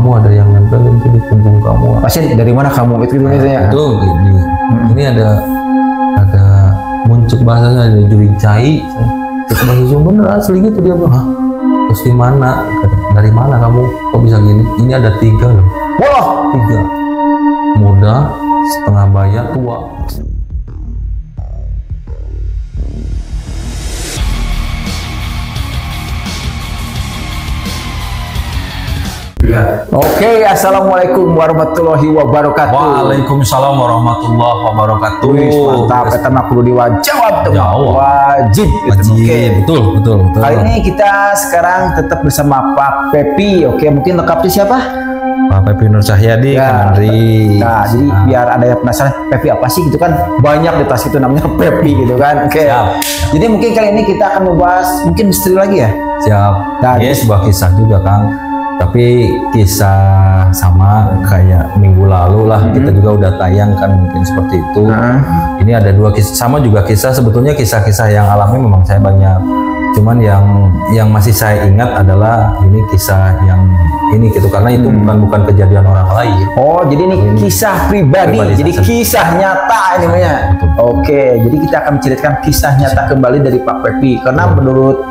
kamu ada yang nempelin tuh di punggung kamu. Pasien dari mana kamu itu biasanya? Itu gini. Ini ada muncul bahasanya ada juing cai. Itu bahasa Sunda bener asli gitu dia bilang. Hah? Terus di mana? Dari mana kamu? Kok bisa gini? Ini ada 3 loh. Wah, 3. Muda, setengah baya, tua. Oke, assalamualaikum warahmatullahi wabarakatuh. Waalaikumsalam warahmatullahi wabarakatuh. Wih, mantap. Kita mah perlu dijawab tuh. Jawab. Wajib. Gitu. Wajib. Oke. Betul. Kali ini kita sekarang tetap bersama Pak Pepi. Oke, mungkin lengkapnya siapa? Pak Pepi Nur Cahyadi, Kamandri. Nah, jadi biar ada yang penasaran, Pepi apa sih gitu kan? Banyak di tas itu namanya Pepi gitu kan. Oke. Jadi mungkin kali ini kita akan membahas mungkin misteri lagi ya. Siap. Nah, ini sebuah kisah juga, Kang. Tapi kisah sama kayak minggu lalu lah, kita juga udah tayang kan mungkin seperti itu. Ini ada 2 kisah, sama juga kisah, sebetulnya kisah-kisah yang alami memang saya banyak. Cuman yang masih saya ingat adalah ini kisah yang ini gitu, karena itu bukan kejadian orang lain. Oh, jadi ini kisah pribadi jadi kisah nyata ini namanya. Oke, jadi kita akan menceritakan kisah nyata kembali dari Pak Pepi, karena menurut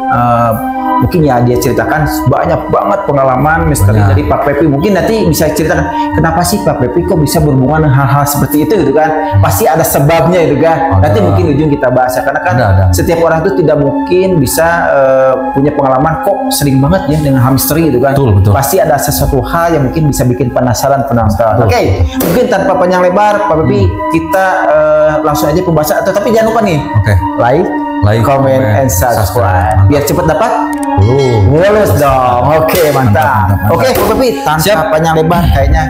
mungkin ya dia ceritakan banyak banget pengalaman misteri dari Pak Pepi. Mungkin nanti bisa ceritakan kenapa sih Pak Pepi kok bisa berhubungan dengan hal-hal seperti itu gitu kan. Pasti ada sebabnya gitu kan. Nanti mungkin ujung kita bahas ya, karena kan setiap orang itu tidak mungkin bisa punya pengalaman kok sering banget ya dengan hal misteri gitu kan. Betul. Pasti ada sesuatu hal yang mungkin bisa bikin penasaran. Oke, mungkin tanpa panjang lebar Pak Pepi, kita langsung aja pembahasan. Tapi jangan lupa nih, like, comment, and subscribe. Biar cepat dapat lulus dong. Oke, mantap. Oke, Pak Pepi, tanpa panjang lebar, kayaknya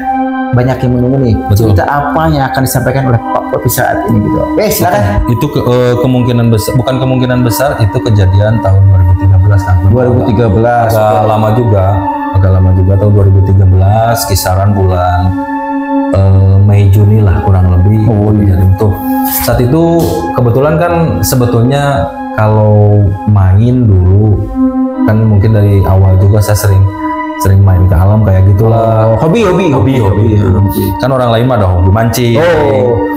banyak yang menunggu nih. Cerita apa yang akan disampaikan oleh Pak Pepi saat ini gitu. Oke, silakan. Itu kemungkinan besar, bukan kemungkinan besar, itu kejadian tahun 2013 kan. 2013. Agak lama juga tahun 2013, kisaran bulan Mei Juni lah kurang lebih. Itu saat itu kebetulan kan sebetulnya kalau main dulu kan mungkin dari awal juga saya sering main ke alam kayak gitulah. Hobi. Kan orang lain mah ada hobi mancing.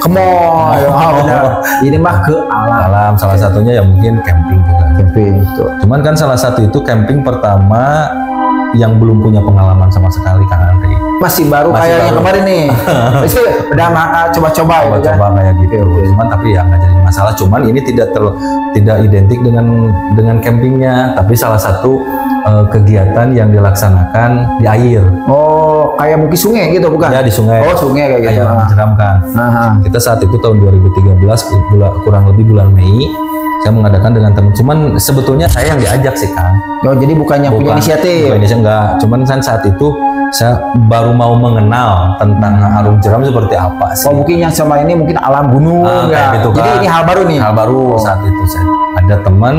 Come on. Benar. Ini mah ke alam. Salah satunya ya mungkin camping juga. Itu. Cuman kan salah satu itu camping pertama yang belum punya pengalaman sama sekali kan Andri. Masih baru kayak yang kemarin nih. Masih udah coba-coba kayak gitu. Cuman tapi ya nggak jadi masalah. Cuman ini tidak identik dengan campingnya, tapi salah satu kegiatan yang dilaksanakan di air. Oh, kayak mungkin sungai gitu bukan? Ya, di sungai. Oh, sungai kayak gitu. Menyeramkan. Kita saat itu tahun 2013 kurang lebih bulan Mei. Saya mengadakan dengan teman, cuman sebetulnya saya yang diajak sih Kang. Oh, jadi bukan punya inisiatif? Bukan inisiatif, enggak. Cuman kan saat itu saya baru mau mengenal tentang arung jeram seperti apa sih. Oh, mungkin yang sama ini mungkin alam gunung gitu kan. Jadi ini hal baru nih? Hal baru saat itu saya. Ada teman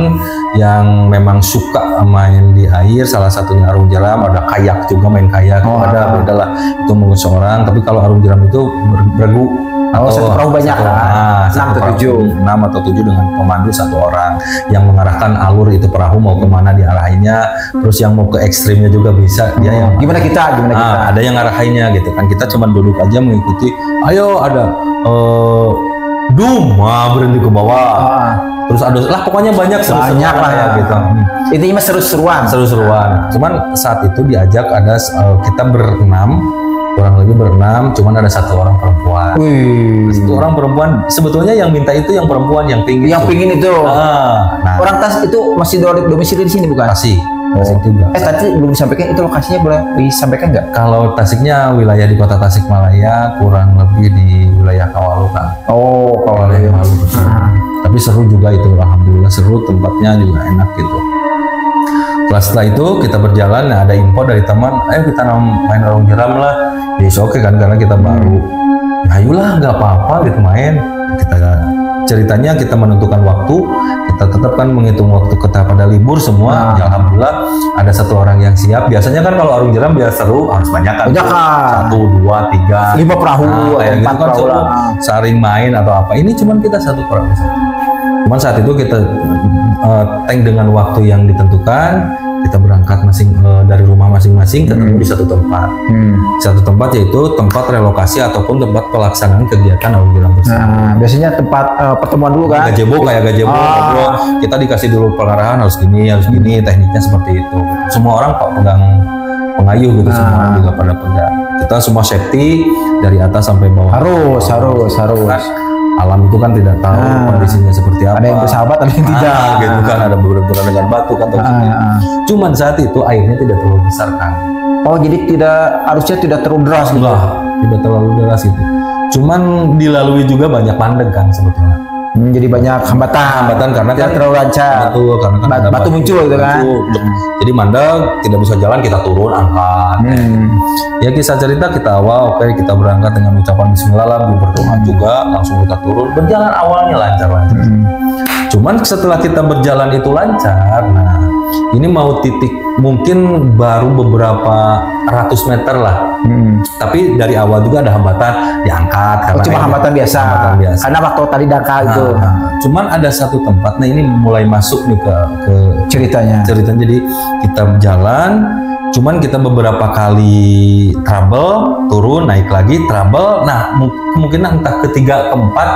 yang memang suka main di air, salah satunya arung jeram, ada kayak juga, main kayak. Beda lah, itu mungkin seorang, tapi kalau arung jeram itu beregu. Satu perahu banyak lah, 6 atau 7 dengan pemandu 1 orang yang mengarahkan alur itu perahu mau kemana diarahinnya, terus yang mau ke ekstrimnya juga bisa dia yang gimana kita ada yang ngarahinnya gitu kan, kita cuma duduk aja mengikuti. Ayo ada berhenti ke bawah, terus ada pokoknya banyak lah ya gitu. Intinya seru-seruan. Cuman saat itu diajak ada kita kurang lebih berenam, cuman ada 1 orang perempuan. 1 orang perempuan, sebetulnya yang minta itu yang perempuan yang pingin. Yang pingin itu. Orang Tasik itu masih domisili di sini bukan? Tasik juga. Tadi belum disampaikan itu lokasinya, boleh disampaikan nggak? Kalau Tasiknya wilayah di kota Tasikmalaya, kurang lebih di wilayah Kawalu kan. Oh, Kawalu. Tapi seru juga itu, alhamdulillah seru, tempatnya juga enak gitu. Setelah itu kita berjalan, ada info dari teman, ayo kita main arung jeram lah. Ya oke kan, karena kita baru. Ya ayolah, nggak apa-apa gitu main. Ceritanya kita menentukan waktu, kita tetap kan menghitung waktu kita pada libur semua. Ya alhamdulillah ada 1 orang yang siap. Biasanya kan kalau arung jeram biar seru harus banyak kan. 1, 2, 3, 5 perahu, kayak gitu kan seru, saring main atau apa. Ini cuman kita 1 perahu. Cuman saat itu kita tank dengan waktu yang ditentukan. kita berangkat dari rumah masing-masing ketemu di satu tempat. Satu tempat yaitu tempat relokasi ataupun tempat pelaksanaan kegiatan awal jeram bersama. Nah, biasanya tempat pertemuan dulu kan? Gazebo, ngobrol. Kita dikasih dulu pengarahan harus gini, tekniknya seperti itu. Semua orang kok pegang pengayuh gitu, semua orang juga pada pegang. Kita semua safety dari atas sampai bawah. Harus. Alam itu kan tidak tahu kondisinya seperti apa. Ada yang bersahabat, ada yang tidak. Gitu kan, ada berbenturan dengan batu kan. Cuman saat itu airnya tidak terlalu besar kan. Oh, jadi harusnya tidak terlalu deras gitu. Tidak terlalu deras gitu. Cuman dilalui juga banyak mandeg kan sebetulnya. Jadi banyak hambatan karena tidak kan terlalu lancar. Betul, karena kan ada batu muncul gitu kan. Jadi mandeg tidak bisa jalan, kita turun angkat. Ya kisah cerita kita awal, kita berangkat dengan ucapan bismillah lah, berdoa juga, langsung kita turun. Berjalan awalnya lancar. Cuman setelah kita berjalan itu lancar, nah ini mau titik mungkin baru beberapa ratus meter lah. Tapi dari awal juga ada hambatan diangkat karena cuma hambatan biasa. Karena waktu tadi dangkal itu. Cuman ada satu tempat, nah ini mulai masuk nih ke ceritanya. Jadi kita berjalan, cuman kita beberapa kali trouble, turun, naik lagi, trouble. Nah kemungkinan entah ketiga, keempat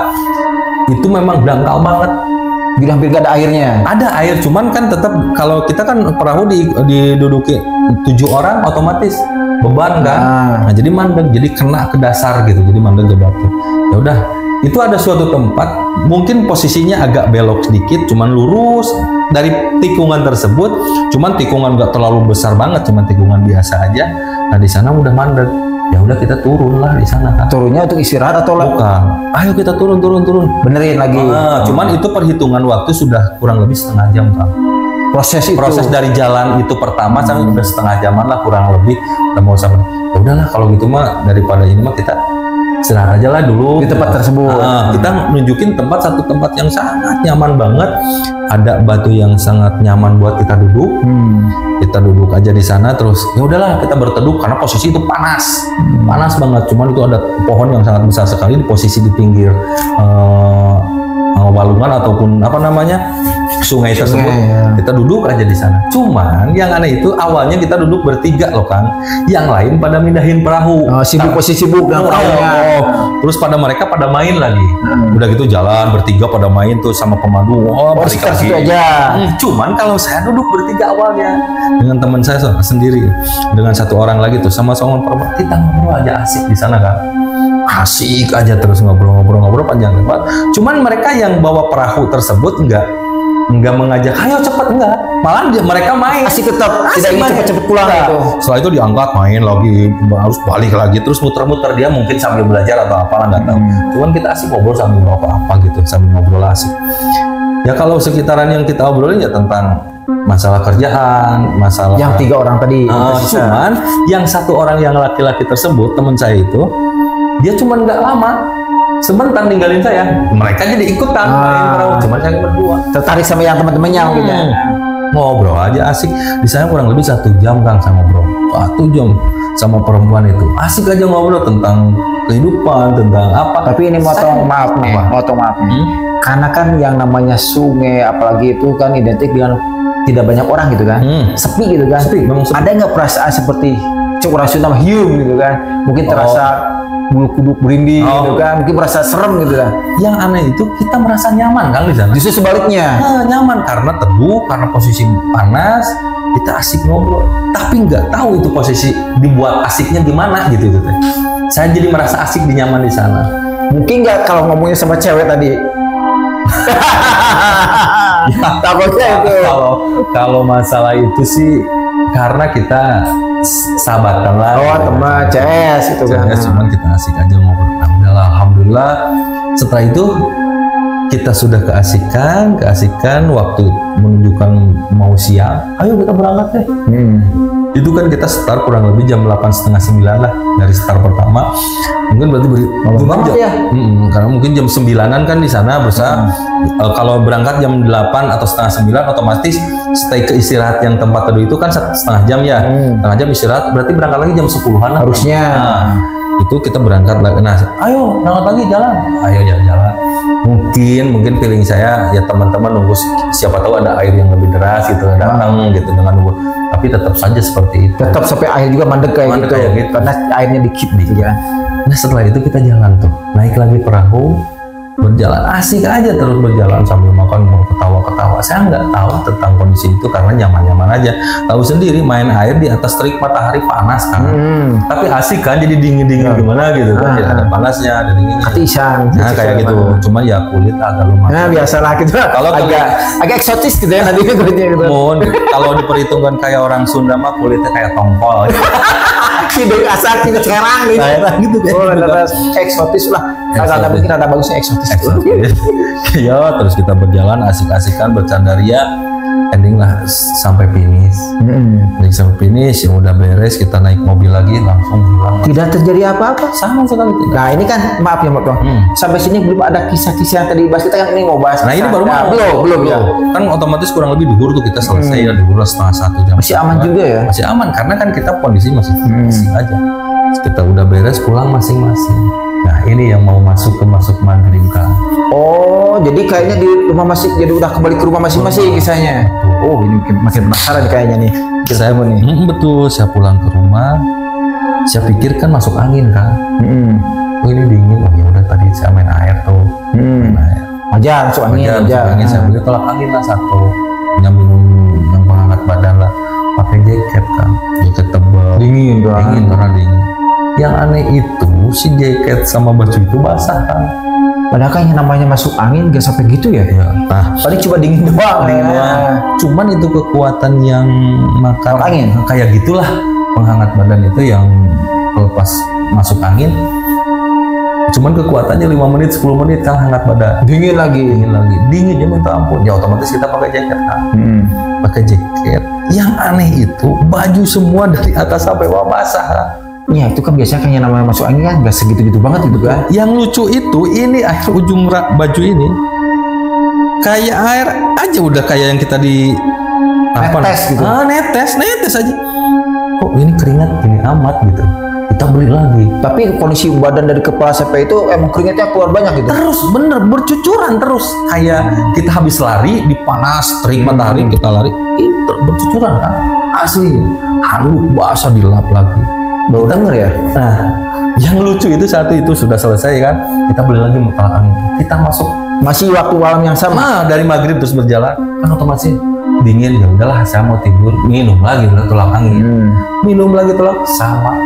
itu memang dangkal banget. Jadi hampir gak ada airnya. Ada air, cuman kan tetap kalau kita kan perahu diduduki 7 orang otomatis beban kan. Nah jadi mandek, jadi kena ke dasar gitu, jadi mandek ke batu. Ya udah, itu ada suatu tempat mungkin posisinya agak belok sedikit, cuman lurus dari tikungan tersebut, cuman tikungan nggak terlalu besar banget, cuman tikungan biasa aja. Nah di sana udah mandek. Ya udah kita turun lah di sana kan. Turunnya untuk istirahat atau bukan? Ayo kita turun. Benerin lagi. Cuman itu perhitungan waktu sudah kurang lebih setengah jam kan. Proses dari jalan itu pertama sampai udah setengah jaman lah kurang lebih. Udah mau sampai. Ya udahlah kalau gitu mah daripada ini mah kita istirahat aja lah dulu di tempat tersebut. Kita nunjukin satu tempat yang sangat nyaman banget. Ada batu yang sangat nyaman buat kita duduk. Kita duduk aja di sana, terus ya udahlah kita berteduh karena posisi itu panas banget. Cuman itu ada pohon yang sangat besar sekali di posisi di pinggir walungan ataupun apa namanya sungai tersebut. Kita duduk aja di sana. Cuman yang aneh itu awalnya kita duduk bertiga loh Kang. Yang lain pada mindahin perahu. Posisi sibuk dan perahunya. Terus mereka pada main lagi. Udah gitu jalan bertiga pada main tuh sama pemandu. Balik lagi aja. Cuman kalau saya duduk bertiga awalnya dengan teman saya sendiri, dengan satu orang lagi tuh sama-sama perempuan, kita ngobrol aja asik di sana kan. Asik aja terus ngobrol panjang lebar. Cuman mereka yang bawa perahu tersebut enggak mengajak ayo cepet, enggak, malah mereka main asik tetap, tidak ingin cepet-cepet pulang gitu. Setelah itu diangkat main lagi, harus balik lagi terus muter-muter, dia mungkin sambil belajar atau apalah nggak tahu. Cuman kita asik ngobrol sambil apa gitu, sambil ngobrol asik. Ya kalau sekitaran yang kita obrolin ya tentang masalah kerjaan, masalah yang 3 orang tadi. Cuman yang satu orang yang laki-laki tersebut, teman saya itu, dia cuman nggak lama, sebentar ninggalin saya. Mereka jadi ikutan main perahu, cuman saya berdua tertarik sama yang teman-temannya mungkin ya. Ngobrol aja asik di sana kurang lebih 1 jam Kang, saya ngobrol 1 jam sama perempuan itu, asik aja ngobrol tentang kehidupan, tentang apa. Tapi ini motong maaf nih. Karena kan yang namanya sungai apalagi itu kan identik dengan tidak banyak orang gitu kan, sepi gitu kan. Sepi. Ada nggak perasaan seperti cukup rasional hium gitu kan, mungkin terasa bulu kuduk berinding gitu kan, mungkin merasa serem gitu kan. Yang aneh itu kita merasa nyaman kan di sana. Justru sebaliknya. Nyaman karena teduh, karena posisi panas, kita asik ngobrol. Tapi nggak tahu itu posisi dibuat asiknya gimana gitu. Saya jadi merasa asik di nyaman di sana. Mungkin nggak kalau ngomongin sama cewek tadi. Ya, takutnya itu. Kalau masalah itu sih karena kita sahabatan lah. Teman CS itu kan. Cuman kita asik aja ngobrol. Nah, alhamdulillah setelah itu kita sudah keasikan waktu menunjukkan mau siang. Ayo kita berangkat deh. Itu kan kita start kurang lebih jam 8:30, 9 lah dari start pertama. Mungkin berarti karena mungkin jam 9-an kan di sana berusaha. Kalau berangkat jam 8 atau setengah 9 otomatis stay ke istirahat yang tempat teduh itu kan setengah jam ya. Setengah jam istirahat berarti berangkat lagi jam 10-an harusnya. Itu kita berangkat lagi. Nah, ayo berangkat lagi jalan. Ayo jalan. Mungkin feeling saya ya teman-teman nunggu siapa tahu ada air yang lebih deras gitu datang gitu dengan nunggu. tapi tetap saja seperti itu. Tetap sampai akhir juga mandek kayak gitu. Karena airnya dikit gitu ya. Nah setelah itu kita jalan tuh, naik lagi perahu, berjalan asik aja terus berjalan sambil makan mau ketawa-ketawa. Saya nggak tahu tentang kondisi itu karena nyaman-nyaman aja. Tahu sendiri main air di atas terik matahari panas kan. Tapi asik kan, jadi dingin-dingin gimana gitu kan. Ada panasnya, ada dinginnya. Katisan. Nah kayak gitu. Cuma ya kulit agak lumayan. Nah biasalah gitu. Kalau agak eksotis gitu ya nanti kulitnya gitu. Kalau diperhitungkan kayak orang Sunda mah kulitnya kayak tongkol. Hidup asal kita sekarang gitu kan. Oh, terus eksotis lah. Kata mungkin ada bagusnya eksotis. Ya, terus kita berjalan asik-asikan bercandaria, ending lah sampai finish. Ending sampai finish, ya udah beres, kita naik mobil lagi langsung pulang. Tidak terjadi apa-apa sama sekali tidak. Nah ini kan maaf ya Mbak, sampai sini belum ada kisah-kisah yang tadi dibahas, kita yang ini mau bahas. Nah ini baru belum ya. Kan otomatis kurang lebih duhur tuh kita selesai ya, duhur 1:30 jam. Masih aman juga ya? Masih aman karena kan kita kondisi masih aja. Kita udah beres pulang masing-masing. Nah ini yang mau masuk maghrib kan. Oh jadi kayaknya di rumah masing, jadi udah kembali ke rumah masing-masing kisahnya. Oh ini makin penasaran kayaknya nih. Saya betul, saya pulang ke rumah. Saya pikir kan masuk angin kan. Oh ini dingin, oh ya udah tadi saya main air tuh. Main air. Wajar masuk angin aja. Saya beli tolak angin lah satu. Nyambung yang penghangat badan lah. Pakai jaket kan, jaket tebal. Dingin karena dingin. Yang aneh itu si jaket sama baju itu basah kan. Padahal kan yang namanya masuk angin gak sampai gitu ya. Nah, paling cuma dingin doang. Cuman itu kekuatan yang makan angin. Kayak gitulah penghangat badan itu yang lepas masuk angin. Cuman kekuatannya 5 menit 10 menit kan hangat badan. Dingin lagi. Dinginnya minta ampun. Ya otomatis kita pakai jaket kan. Pakai jaket. Yang aneh itu baju semua dari atas sampai bawah basah kan. Ya itu kan biasanya kayak namanya masuk angin kan gak segitu-gitu banget gitu kan. Yang lucu itu ini air ujung baju ini kayak air aja udah kayak yang kita di netes gitu. Netes aja. Kok ini keringat gini amat gitu. Kita beli lagi. Tapi kondisi badan dari kepala sampai itu emang keringatnya keluar banyak gitu. Terus bener bercucuran terus kayak kita habis lari di panas terik matahari kita lari itu bercucuran kan asli halus basah dilap lagi. Baru denger ya. Nah, yang lucu itu satu itu sudah selesai kan, kita beli lagi tolak angin. Kita masuk masih waktu malam yang sama. Nah, dari maghrib terus berjalan kan otomatis dingin, ya udahlah saya mau tidur, minum lagi tolak angin. Minum lagi tolak sama.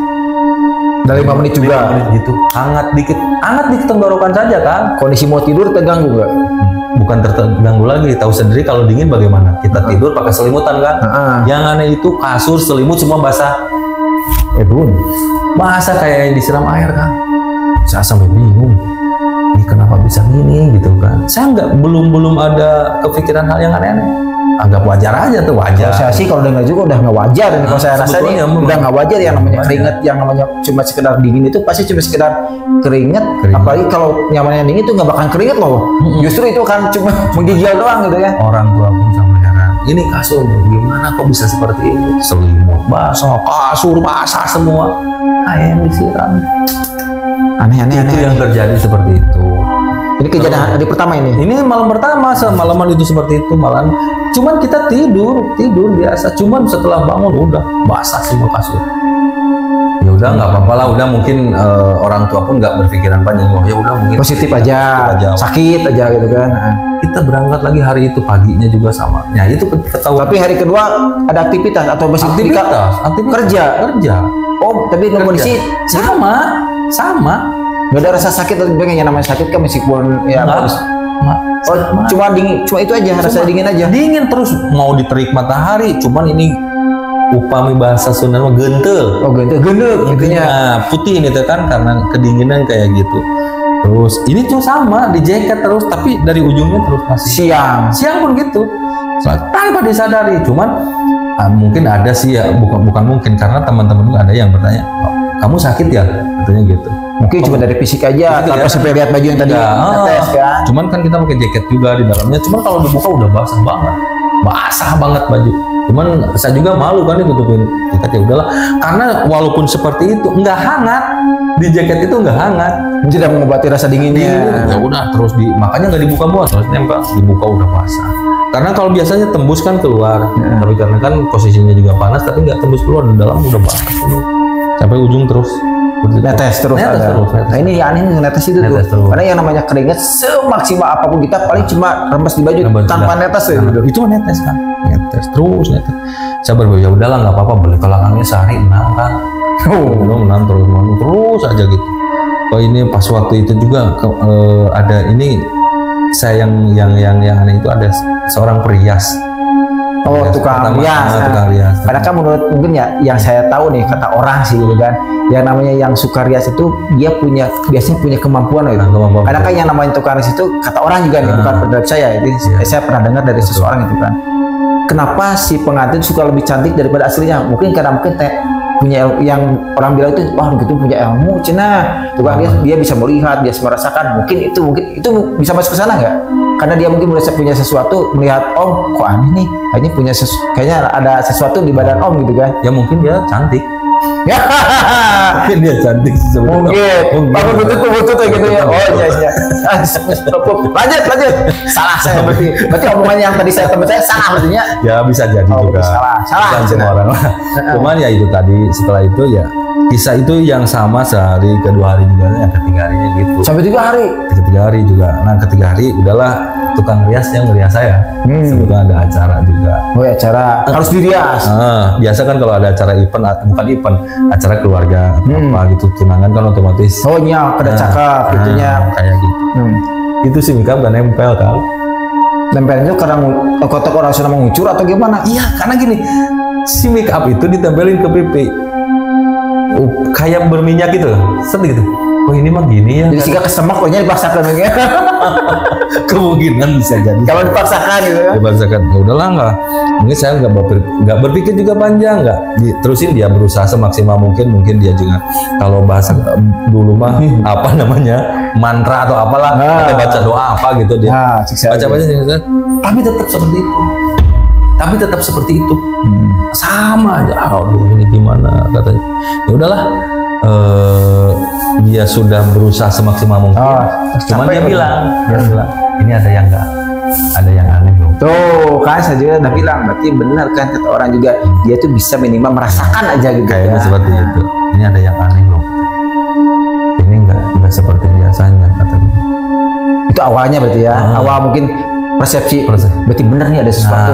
Dari 5 menit juga. 5 menit gitu. Hangat dikit tenggorokan saja kan. Kondisi mau tidur terganggu gak? Bukan terganggu lagi, tahu sendiri kalau dingin bagaimana. Kita tidur pakai selimutan kan. Yang aneh itu kasur, selimut semua basah. Masa kayak disiram air kan. Saya sampai bingung. Ini kenapa bisa gini gitu kan. Saya belum ada kepikiran hal yang aneh-aneh. Anggap wajar aja tuh, wajar. Kalau saya sih kalau dengar juga udah nggak wajar. Kalau saya rasa nih udah nggak wajar yang namanya keringat, yang namanya cuma sekedar dingin itu pasti cuma sekedar keringat. Apalagi kalau nyamannya dingin itu nggak bakal keringat loh. Justru itu kan cuma menggigil doang gitu ya. Orang tua pun sampai heran. Ini kasur gimana kok bisa seperti ini? Selimut basah, kasur basah semua. Kayak yang disiram. Aneh-aneh. Itu yang terjadi seperti itu. Ini kejadian hari pertama ini. Ini malam pertama, semalaman itu seperti itu malam. Cuman kita tidur biasa. Cuman setelah bangun udah basah semua kasur. Ya udah nggak apa-apa lah. Udah mungkin orang tua pun nggak berpikiran panjang. Oh ya udah mungkin positif aja, sakit aja gitu kan. Kita berangkat lagi hari itu paginya juga sama. Ya itu ketahuan. Tapi hari kedua ada aktivitas atau masih aktivitas kerja. Oh tapi kondisi sama. Gak ada rasa sakit atau yang namanya sakit kan meskipun ya harus. Cuma dingin, cuma itu aja rasa dingin aja. Dingin terus mau diterik matahari, cuman ini upami bahasa Sunda mah gentel. Oh gentel gitunya. Nah, putih ini tuh kan karena kedinginan kayak gitu. Terus ini tuh sama di jaket terus, tapi dari ujungnya terus masih siang pun gitu. Tanpa disadari, cuman mungkin ada sih ya, bukan mungkin karena teman-teman ada yang bertanya, kamu sakit ya? Katanya gitu. Mungkin cuma dari fisik aja, tanpa sampai lihat baju yang tadi netes kan. Cuman kan kita pakai jaket juga di dalamnya. Cuman kalau dibuka udah basah banget baju. Cuman saya juga malu kan ditutupin jaket, ya udahlah. Karena walaupun seperti itu nggak hangat, di jaket itu nggak hangat. Tidak mengobati rasa dinginnya. Ya udah terus makanya nggak dibuka terus nempel. Dibuka udah basah. Karena kalau biasanya tembus kan keluar, tapi karena kan posisinya juga panas, tapi nggak tembus keluar, di dalam udah panas sampai ujung terus. Netes terus ada. Nah ini yang aneh netes itu tuh. Karena yang namanya keringat semaksimal apapun kita paling cuma rembes di baju tanpa netes ya. Itu netes kan, netes terus netes. Saya berpikir ya udahlah nggak apa-apa, beli kelangangnya sehari 6 kan. Menang terus aja gitu. Oh ini pas waktu itu juga ada ini saya yang aneh itu ada seorang perias. Oh, tukang rias. Tukang rias. Karena kan menurut mungkin ya yang saya tahu nih kata orang sih gitu kan, yang namanya yang suka rias itu dia biasanya punya kemampuan gitu. Karena kan yang namanya tukang rias itu kata orang juga nih, bukan pendapat saya. Jadi saya pernah dengar dari seseorang itu kan. Kenapa si pengantin suka lebih cantik daripada aslinya? Mungkin karena punya yang orang bilang itu wah gitu punya ilmu cina tukang rias, dia bisa melihat, dia merasakan, mungkin itu bisa masuk ke sana nggak? Karena dia mungkin punya sesuatu, melihat om kok aneh nih, kayaknya ada sesuatu di badan om gitu kan ya. Mungkin dia cantik mungkin dia cantik mungkin betul gitu ya. Oh iya lanjut salah saya berarti omongannya yang tadi saya teman saya salah artinya ya. Bisa jadi juga salah semua orang lah. Cuman ya itu tadi setelah itu ya kisah itu yang sama sehari, kedua hari juga, yang ketiga harinya gitu sampai 3 hari. Ketiga hari juga. Nah ketiga hari udahlah tukang rias yang ngerias saya. Sebetulnya ada acara juga. Oh ya, acara harus dirias. Biasa kan kalau ada acara event, bukan event, acara keluarga apa gitu, tunangan kan otomatis. Oh iya, pada cakep itunya kayak gitu. Itu sih makeup gak nempel kan. Nempelnya karena kotak orang sudah mengucur atau gimana? Iya, karena gini, si makeup itu ditempelin ke pipi. Kayak berminyak gitu, set gitu. Oh ini mah gini ya. Jadi sehingga kesemak pokoknya dipaksakan lagi. Kemungkinan bisa jadi. Kalau dipaksakan gitu ya. Dipaksakan. Ya udahlah nggak. Mungkin saya nggak berpikir juga panjang, nggak. Terusin dia berusaha semaksimal mungkin dia juga. Kalau bahasa dulu mah apa namanya mantra atau apalah, atau baca doa apa gitu dia. Baca-baca tapi tetap seperti itu. Sama aja. Aduh ini gimana katanya. Ya udahlah. Dia sudah berusaha semaksimal mungkin. Cuman dia bilang ini ada yang aneh loh. Tuh kan saya juga udah bilang, berarti benar kan kata orang juga, dia tuh bisa minimal merasakan aja gitu. Kayaknya seperti itu. Ini ada yang aneh loh. Ini enggak seperti biasanya katanya. Itu awalnya berarti ya. Awal mungkin persepsi. Berarti benar nih ada sesuatu.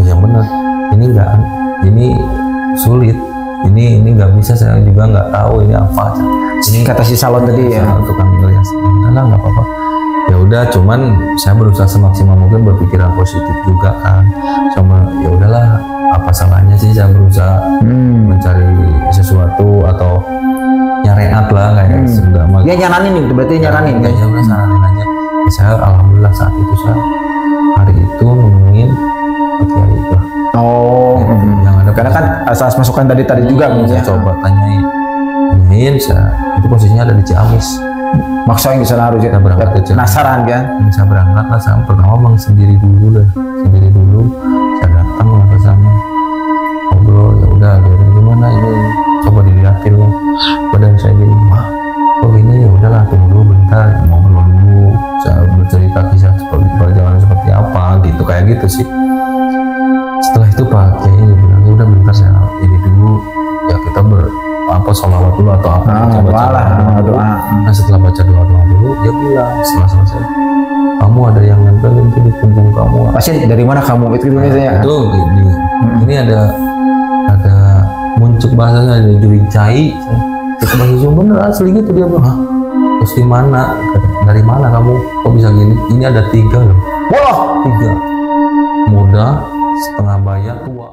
Oh yang benar. Ini sulit. Ini nggak bisa, saya juga nggak tahu ini apa. Ini kata si salon tadi ya. Tukang rias. Udahlah nggak apa-apa. Ya udah, cuman saya berusaha semaksimal mungkin berpikiran positif juga kan. Sama ya udahlah, apa salahnya sih saya berusaha mencari sesuatu atau nyareat lah kayak sudah. Dia nyaranin nih, berarti nyaranin. Ya udah saranin aja. Ya, saya alhamdulillah saat itu hari itu nemuin kiai itu. Yang ada karena kan asas masukan tadi juga saya coba tanyain saya itu posisinya ada di Ciamis. Maksain di sana harus kita berangkat ke penasaran kan. Saya berangkat lah, saya pertama sendiri dulu. Saya datang lah ke sana, ngobrol, ya udah lihatin gimana ini, coba dilihatin lah badan saya gini, kok ini, ya udahlah tunggu dulu bentar, ngobrol dulu, saya bercerita kisah seperti perjalanan seperti apa gitu, kayak gitu sih. Setelah itu Pak Kiai bilang ya udah bentar saya ini dulu ya, kita sholawat dulu atau apa, baca doa. Nah setelah baca doa dulu dia bilang setelah selesai, kamu ada yang nempelin tuh di punggung kamu. Pasien dari mana kamu itu biasanya? Itu ini ada muncul bahasanya ada jurig cai. Itu bahasa Sunda bener asli gitu dia bilang. Terus di mana? Dari mana kamu? Kok bisa gini? Ini ada 3 loh. Wah 3. Muda, setengah bayar, tua.